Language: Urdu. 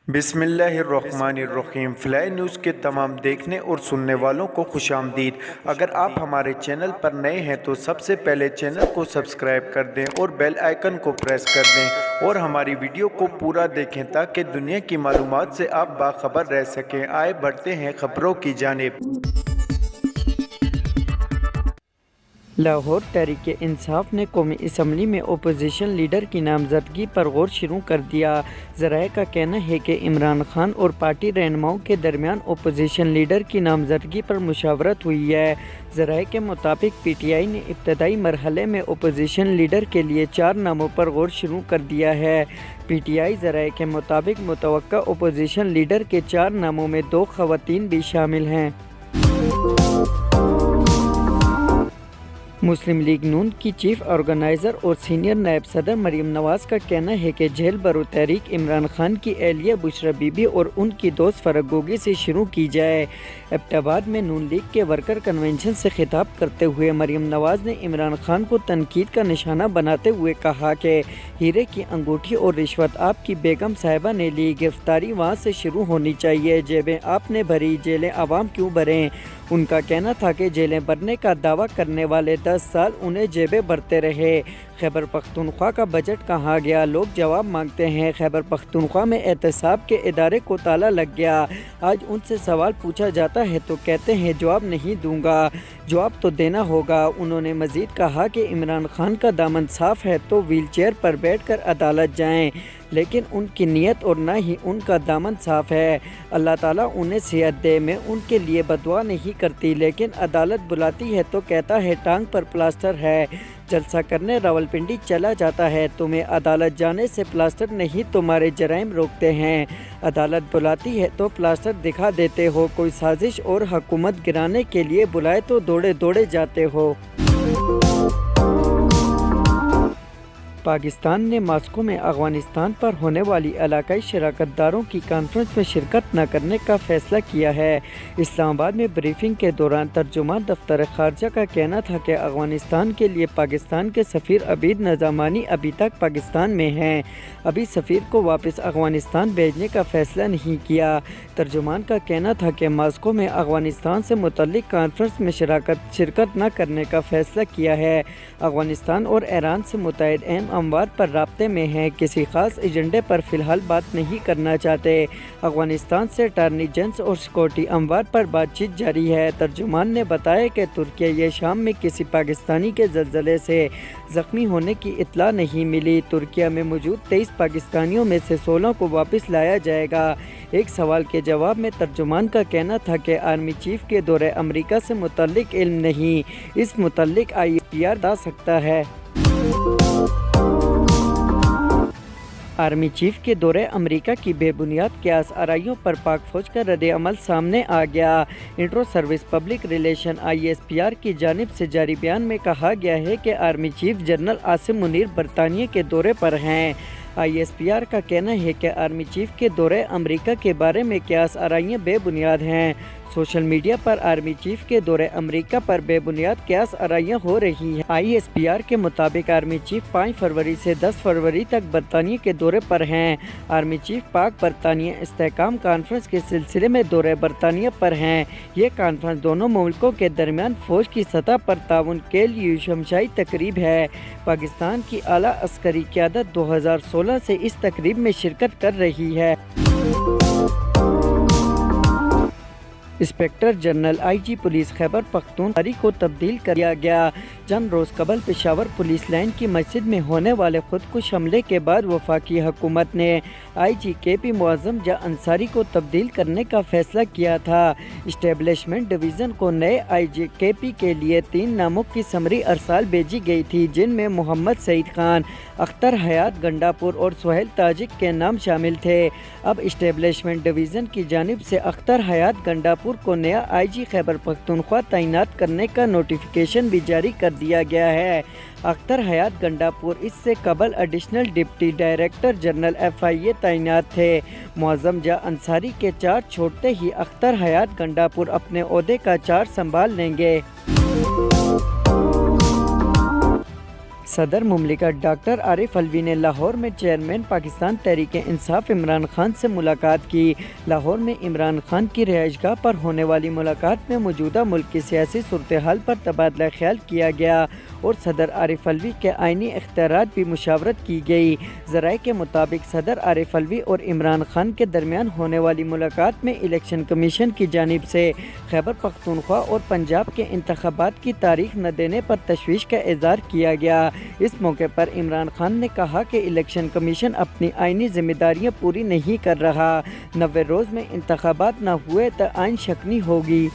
بسم اللہ الرحمن الرحیم۔ فلائی نیوز کے تمام دیکھنے اور سننے والوں کو خوش آمدید۔ اگر آپ ہمارے چینل پر نئے ہیں تو سب سے پہلے چینل کو سبسکرائب کر دیں اور بیل آئیکن کو پریس کر دیں اور ہماری ویڈیو کو پورا دیکھیں تاکہ دنیا کی معلومات سے آپ باخبر رہ سکیں۔ آئے بڑھتے ہیں خبروں کی جانب۔ لاہور تحریک انصاف نے قومی اسمبلی میں اپوزیشن لیڈر کی نامزدگی پر غور شروع کر دیا۔ ذرائع کا کہنا ہے کہ عمران خان اور پارٹی رہنماؤں کے درمیان اپوزیشن لیڈر کی نامزدگی پر مشاورت ہوئی ہے۔ ذرائع کے مطابق پی ٹی آئی نے ابتدائی مرحلے میں اپوزیشن لیڈر کے لیے 4 ناموں پر غور شروع کر دیا ہے۔ پی ٹی آئی ذرائع کے مطابق متوقع اپوزیشن لیڈر کے 4 ناموں میں 2 خواتین بھی شامل ہیں۔ مسلم لیگ نون کی چیف آرگنائزر اور سینئر نائب صدر مریم نواز کا کہنا ہے کہ جیل برو تحریک عمران خان کی اہلیہ بشرا بی بی اور ان کی دوست فرح گوگی سے شروع کی جائے۔ ایبٹ آباد میں نون لیگ کے ورکر کنونشن سے خطاب کرتے ہوئے مریم نواز نے عمران خان کو تنقید کا نشانہ بناتے ہوئے کہا کہ ہیرے کی انگوٹھی اور رشوت آپ کی بیگم صاحبہ نے لی، گرفتاری وہاں سے شروع ہونی چاہیے، جیبیں آپ نے بھری، جیلیں عوام کیوں بھریں؟ ان کا کہنا تھا کہ جیلیں بھرنے کا دعویٰ کرنے والے 10 سال انہیں جیبیں بھرتے رہے۔ خیبر پختونخوا کا بجٹ کہاں گیا؟ لوگ جواب مانگتے ہیں۔ خیبر پختونخوا میں احتساب کے ادارے کو تالا لگ گیا۔ آج ان سے سوال پوچھا جاتا ہے تو کہتے ہیں جواب نہیں دوں گا۔ جواب تو دینا ہوگا۔ انہوں نے مزید کہا کہ عمران خان کا دامن صاف ہے تو ویل چیئر پر بیٹھ کر عدالت جائیں، لیکن ان کی نیت اور نہ ہی ان کا دامن صاف ہے۔ اللہ تعالیٰ انہیں صحت دے، میں ان کے لیے بدعا نہیں کرتی، لیکن عدالت بلاتی ہے تو کہتا ہے ٹانگ پر پلاسٹر ہے، جلسہ کرنے راولپنڈی چلا جاتا ہے، تمہیں عدالت جانے سے پلاسٹر نہیں تمہارے جرائم روکتے ہیں، عدالت بلاتی ہے تو پلاسٹر دکھا دیتے ہو، کوئی سازش اور حکومت گرانے کے لیے بلائے تو دوڑے دوڑے جاتے ہو۔ پاکستان نے ماسکو میں افغانستان پر ہونے والی علاقائی شراکت داروں کی کانفرنس میں شرکت نہ کرنے کا فیصلہ کیا ہے۔ اسلام آباد میں بریفنگ کے دوران ترجمان دفتر خارجہ کا کہنا تھا کہ افغانستان کے لیے پاکستان کے سفیر عبید نظامانی ابھی تک پاکستان میں ہیں، ابھی سفیر کو واپس افغانستان بھیجنے کا فیصلہ نہیں کیا۔ ترجمان کا کہنا تھا کہ ماسکو میں افغانستان سے متعلق کانفرنس میں شرکت نہ کرنے کا فیصلہ کیا ہے۔ افغانستان اور ایران سے متعدد اہم امور پر رابطے میں ہیں، کسی خاص ایجنڈے پر فی الحال بات نہیں کرنا چاہتے۔ افغانستان سے اٹارنی جنرل اور سیکورٹی امور پر بات چیت جاری ہے۔ ترجمان نے بتایا کہ ترکیہ یہ شام میں کسی پاکستانی کے زلزلے سے زخمی ہونے کی اطلاع نہیں ملی۔ ترکیہ میں موجود 23 پاکستانیوں میں سے 16 کو واپس لایا جائے گا۔ ایک سوال کے جواب میں ترجمان کا کہنا تھا کہ آرمی چیف کے دورے امریکہ سے متعلق علم نہیں، اس متعلق ISPR بتا سکتا ہے۔ آرمی چیف کے دورے امریکہ کی بے بنیاد قیاس آرائیوں پر پاک فوج کا رد عمل سامنے آ گیا۔ Intro service public relation ISPR کی جانب سے جاری بیان میں کہا گیا ہے کہ army chief general Asim Munir برطانیہ کے دورے پر ہیں۔ ISPR کا کہنا ہے کہ آرمی چیف کے دورے امریکہ کے بارے میں قیاس آرائیاں بے بنیاد ہیں۔ سوشل میڈیا پر آرمی چیف کے دورے امریکہ پر بے بنیاد قیاس آرائیاں ہو رہی ہیں۔ ISPR کے مطابق آرمی چیف 5 فروری سے 10 فروری تک برطانیہ کے دورے پر ہیں۔ آرمی چیف پاک برطانیہ استحکام کانفرنس کے سلسلے میں دورے برطانیہ پر ہیں۔ یہ کانفرنس دونوں ملکوں کے درمیان فوج کی سطح پر تعاون کے لیے شمشائی تقریب ہے۔ پاکستان کی اعلیٰ عسکری قیادت 2016 سے اس تقریب میں شرکت کر رہی ہے۔ Inspector general IG police Khyber Pakhtunkhwa کو تبدیل کر دیا گیا۔ چند روز قبل پشاور پولیس لائن کی مسجد میں ہونے والے خودکش حملے کے بعد وفاقی حکومت نے IG KP معظم جاں انصاری کو تبدیل کرنے کا فیصلہ کیا تھا۔ اسٹیبلشمنٹ ڈویژن کو نئے IG KP کے لیے 3 ناموں کی سمری ارسال بھیجی گئی تھی، جن میں محمد سعید خان، اختر حیات گنڈاپور اور سہیل تاجک کے نام شامل تھے۔ اب اسٹیبلشمنٹ ڈویژن کی جانب سے اختر حیات گنڈاپور کو نیا IG خیبر پختونخوا تعینات کرنے کا نوٹیفیکیشن بھی جاری کر دیا گیا ہے۔ اختر حیات گنڈاپور اس سے قبل additional deputy director general FIA تعینات تھے۔ معظم جاں انصاری کے چارج چھوڑتے ہی اختر حیات گنڈاپور اپنے عہدے کا چارج سنبھال لیں گے۔ صدر مملکت ڈاکٹر عارف الوی نے لاہور میں چیئرمین پاکستان تحریک انصاف عمران خان سے ملاقات کی۔ لاہور میں عمران خان کی رہائش گاہ پر ہونے والی ملاقات میں موجودہ ملک کی سیاسی صورتحال پر تبادلہ خیال کیا گیا اور صدر عارف الوی کے آئینی اختیارات بھی مشاورت کی گئی۔ ذرائع کے مطابق صدر عارف الوی اور عمران خان کے درمیان ہونے والی ملاقات میں الیکشن کمیشن کی جانب سے خیبر پختونخوا اور پنجاب کے انتخابات کی تاریخ نہ دینے پر تشویش کا اظہار کیا گیا۔ اس موقع پر عمران خان نے کہا کہ الیکشن کمیشن اپنی آئینی ذمہ داریاں پوری نہیں کر رہا۔ 90 روز میں انتخابات نہ ہوئے تو آئین شکنی ہوگی۔